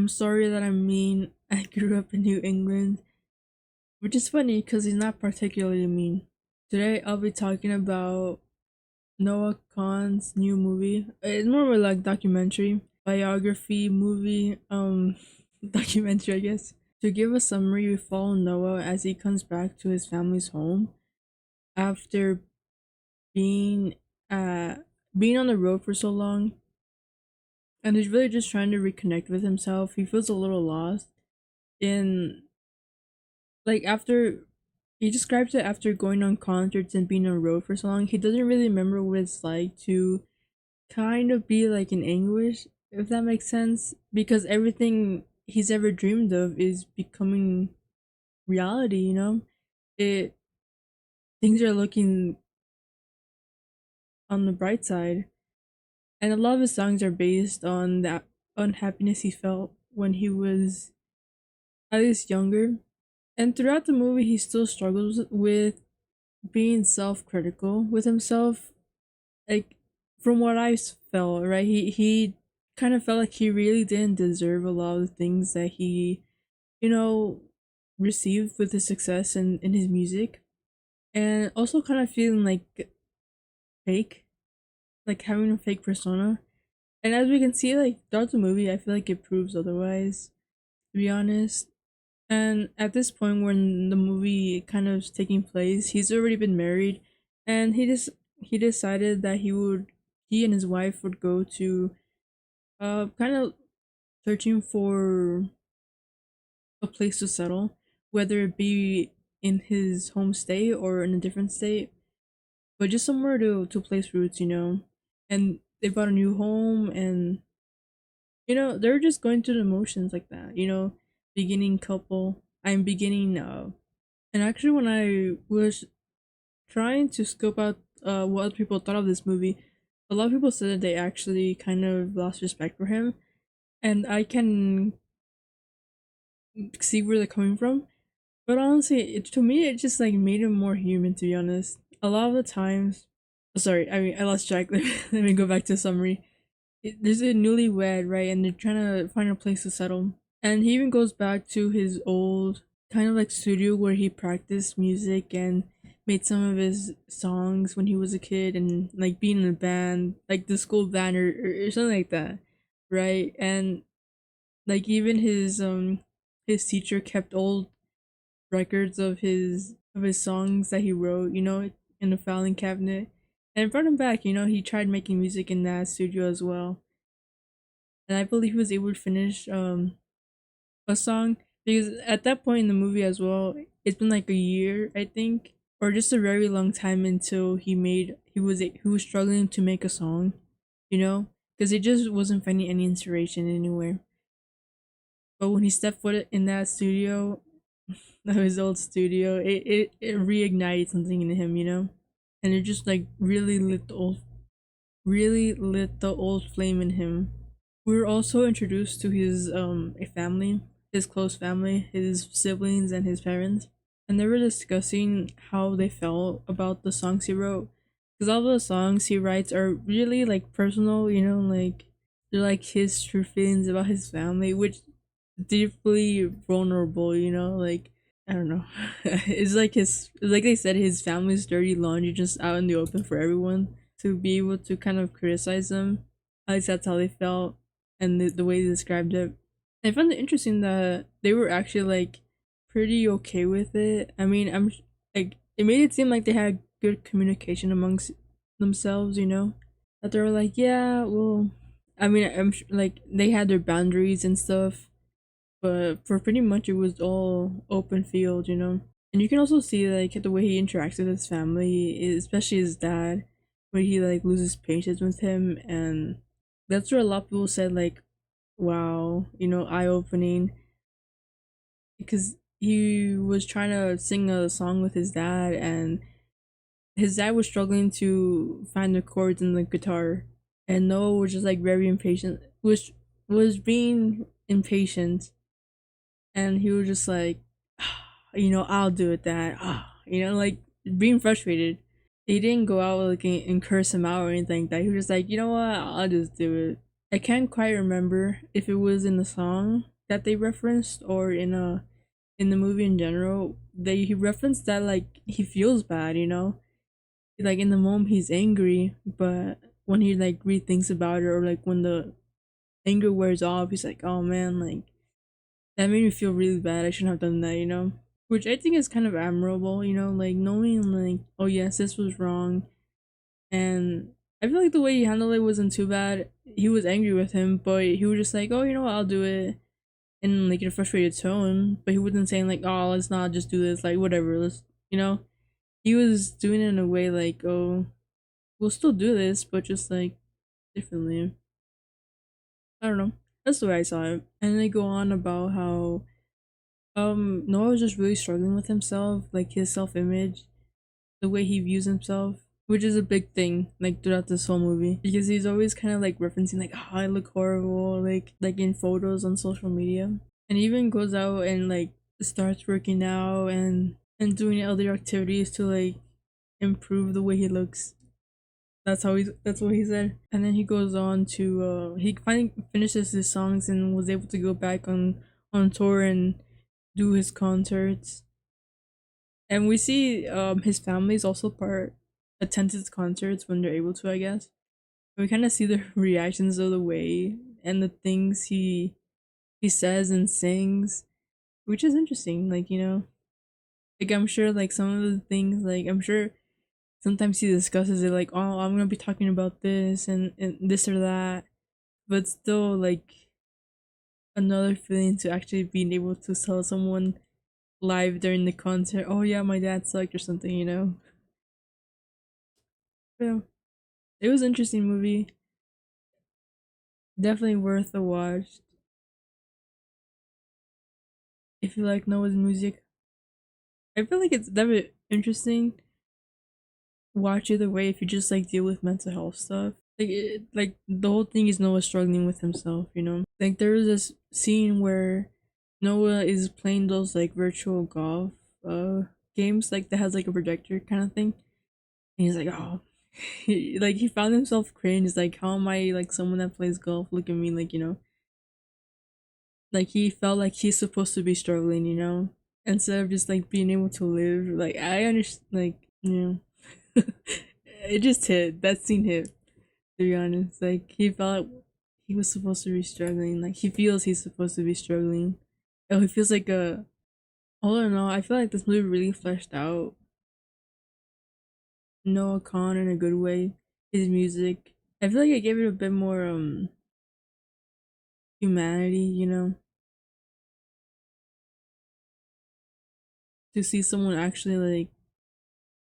I'm sorry that I'm mean. I grew up in New England, which is funny because he's not particularly mean. Today I'll be talking about Noah Kahan's new movie. It's more of a like documentary, biography movie, documentary, I guess. To give a summary, we follow Noah as he comes back to his family's home after being uh being on the road for so long, and he's really just trying to reconnect with himself. He feels a little lost in like after he describes it after going on concerts and being on the road for so long. He doesn't really remember what it's like to kind of be like in anguish, if that makes sense, because everything he's ever dreamed of is becoming reality. It things are looking on the bright side, and a lot of his songs are based on that unhappiness he felt when he was at least younger. And throughout the movie, he still struggles with being self-critical with himself. Like from what I felt, right? He kind of felt like he really didn't deserve a lot of the things that he, you know, received with his success in his music, and also kind of feeling like fake, like having a fake persona. And as we can see, like throughout the movie, I feel like it proves otherwise. To be honest, and at this point, when the movie kind of is taking place, he's already been married, and he decided that he and his wife would go to kind of searching for a place to settle, whether it be in his home state or in a different state, but just somewhere to place roots. And they bought a new home, and they're just going through the motions like that. Beginning couple. I'm beginning and actually, when I was trying to scope out what other people thought of this movie, a lot of people said that they actually kind of lost respect for him, and I can see where they're coming from. But honestly, to me, it just like made him more human. To be honest, a lot of the times, sorry, I mean I lost track. Let me go back to the summary. There's a newlywed, right, and they're trying to find a place to settle. And he even goes back to his old kind of like studio where he practiced music and made some of his songs when he was a kid, and like being in a band, like the school band, or something like that, right? And like even his teacher kept old records of his songs that he wrote, in the filing cabinet. And brought him back, he tried making music in that studio as well. And I believe he was able to finish a song, because at that point in the movie as well, it's been like a year, I think, or just a very long time until he was struggling to make a song, because he just wasn't finding any inspiration anywhere. But when he stepped foot in that studio, his old studio, it reignited something in him. And it just like really lit the old flame in him. We were also introduced to his a family, his close family, his siblings and his parents, and they were discussing how they felt about the songs he wrote. Because all the songs he writes are really like personal, like they're like his true feelings about his family, which deeply vulnerable, like I don't know. It's like they said, his family's dirty laundry just out in the open for everyone to be able to kind of criticize them. At least that's how they felt, and the way they described it. I found it interesting that they were actually like pretty okay with it. I mean, like it made it seem like they had good communication amongst themselves. That they were like, yeah, well, I mean, like they had their boundaries and stuff, but for pretty much it was all open field. And you can also see like the way he interacts with his family, especially his dad, where he like loses patience with him. And that's where a lot of people said like, wow, eye opening, because he was trying to sing a song with his dad, and his dad was struggling to find the chords in the guitar, and Noah was just like very impatient, was being impatient, and he was just like, I'll do it, Dad. Like being frustrated. He didn't go out like and curse him out or anything like that. He was just like, you know what, I'll just do it. I can't quite remember if it was in the song, that they referenced, or in the movie in general, they he referenced that like he feels bad, you know, like in the moment he's angry, but when he like rethinks about it, or like when the anger wears off, he's like, oh man, like that made me feel really bad. I shouldn't have done that, you know? Which I think is kind of admirable, you know, like knowing like, oh yes, this was wrong. And I feel like the way he handled it wasn't too bad. He was angry with him, but he was just like, oh, you know what, I'll do it. In like in a frustrated tone, but he wasn't saying like, oh, let's not just do this, like whatever, let's, you know? He was doing it in a way like, oh, we'll still do this, but just like differently. I don't know. That's the way I saw it. And they go on about how Noah was just really struggling with himself, like his self image, the way he views himself, which is a big thing like throughout this whole movie, because he's always kind of like referencing like, oh, I look horrible, like in photos on social media, and even goes out and like starts working out and doing other activities to like improve the way he looks. That's what he said. And then he goes on to he finally finishes his songs and was able to go back on tour and do his concerts. And we see his family's also part attend his concerts when they're able to, I guess. And we kind of see the reactions of the way and the things he says and sings, which is interesting. Like, you know, like I'm sure like some of the things, like I'm sure sometimes he discusses it like, oh, I'm gonna be talking about this and this or that, but still like another feeling to actually being able to tell someone live during the concert, oh yeah, my dad sucked or something, you know. Yeah, it was an interesting movie, definitely worth a watch if you like Noah's music. I feel like it's definitely interesting watch either way if you just like deal with mental health stuff. Like the whole thing is Noah struggling with himself, you know. Like there is this scene where Noah is playing those like virtual golf uh games like that has like a projector kind of thing. And he's like, oh, he found himself cringe. He's like, how am I like someone that plays golf? Look at me, like, you know, like he felt like he's supposed to be struggling, you know, instead of just like being able to live. Like I understand, like, you know, it just hit, that scene hit, to be honest. Like he felt he was supposed to be struggling, like he feels he's supposed to be struggling. Oh, he feels like a, I don't know, I feel like this movie really fleshed out Noah Kahan in a good way, his music. I feel like it gave it a bit more humanity, you know, to see someone actually like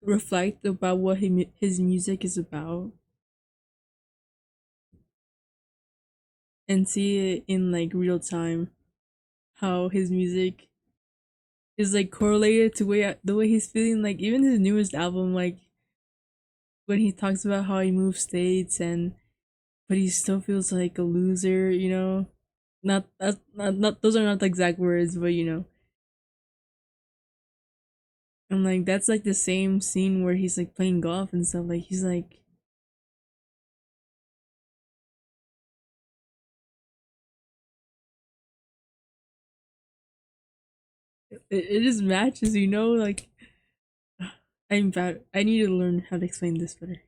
reflect about what his music is about and see it in like real time, how his music is like correlated to the way he's feeling. Like even his newest album, like when he talks about how he moved states and but he still feels like a loser, you know. Not those are not the exact words, but you know. And like that's like the same scene where he's like playing golf and stuff. Like he's like it just matches, you know. Like I'm bad. I need to learn how to explain this better.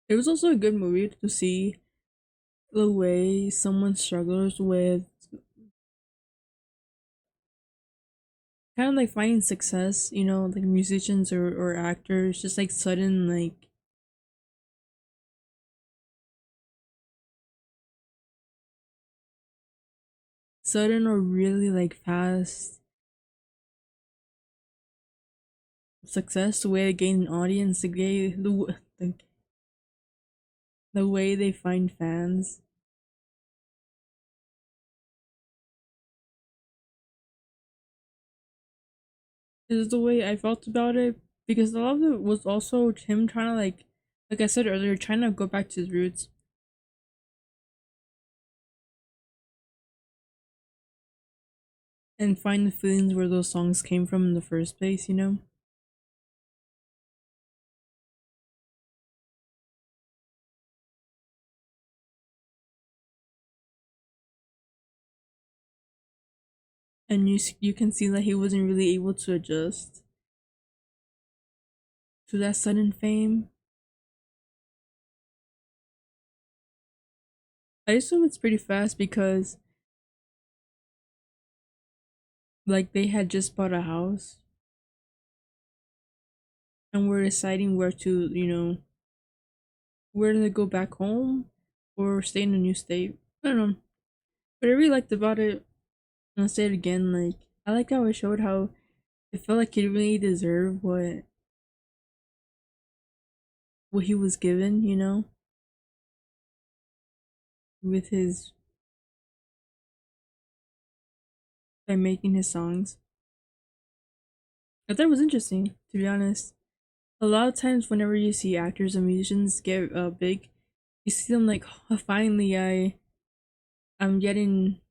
It was also a good movie to see the way someone struggles with kind of like finding success, you know, like musicians or actors, just like sudden or really like fast success, the way they gain an audience, the way they find fans. Is the way I felt about it, because a lot of it was also him trying to like I said earlier, trying to go back to his roots and find the feelings where those songs came from in the first place, you know? and you can see that he wasn't really able to adjust to that sudden fame. I assume it's pretty fast because like they had just bought a house and were deciding where to, where to go back home or stay in a new state. I don't know. What I really liked about it, and I'll say it again, like I like how it showed how it felt like he really deserved what he was given, with his by making his songs. I thought it was interesting, to be honest. A lot of times, whenever you see actors and musicians get big, you see them like, oh, finally, I'm getting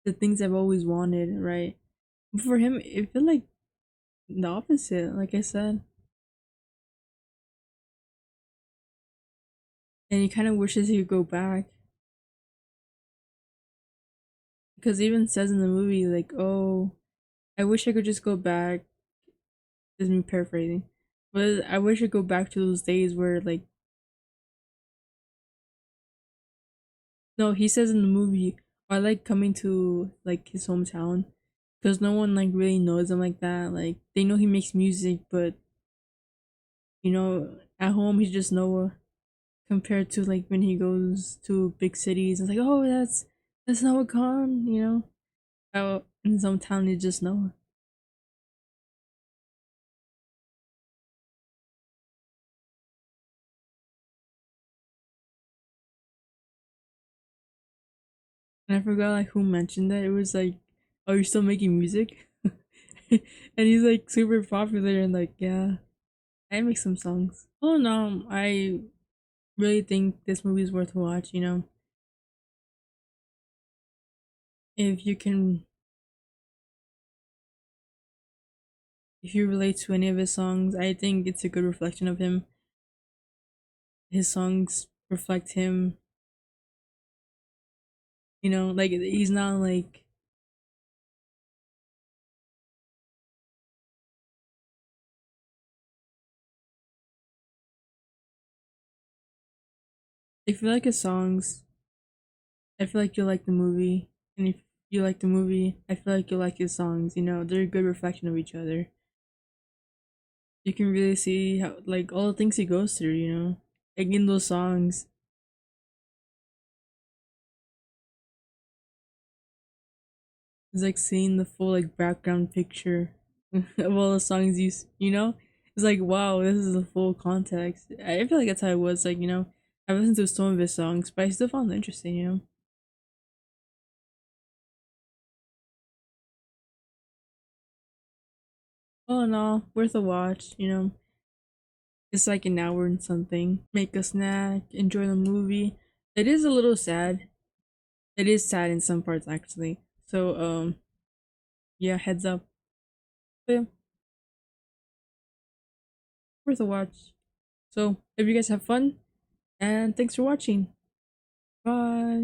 the things I've always wanted, right? But for him, it felt like the opposite. Like I said, and he kind of wishes he could go back because he even says in the movie like, "Oh, I wish I could just go back." This is me paraphrasing, but I wish I could go back to those days where like, no, he says in the movie, I like coming to like his hometown because no one like really knows him like that. Like they know he makes music, but at home he's just Noah. Compared to like when he goes to big cities, it's like, oh, that's Noah Kahan. Out in some town he's just Noah. And I forgot like who mentioned that. It was like, oh, you're still making music, and he's like super popular and like, yeah, I make some songs. Oh no, I really think this movie is worth a watch. If you can, if you relate to any of his songs, I think it's a good reflection of him. His songs reflect him. Like he's not like, if you like his songs, I feel like you'll like the movie. And if you like the movie, I feel like you'll like his songs. They're a good reflection of each other. You can really see how, like, all the things he goes through, like in those songs. It's like seeing the full, like, background picture of all the songs It's like, wow, this is the full context. I feel like that's how it was. Like, I listened to some of his songs, but I still found it interesting. Oh no, worth a watch. It's like an hour and something. Make a snack, enjoy the movie. It is a little sad. It is sad in some parts actually. So yeah, heads up. But yeah, worth a watch. So if you guys have fun and thanks for watching. Bye.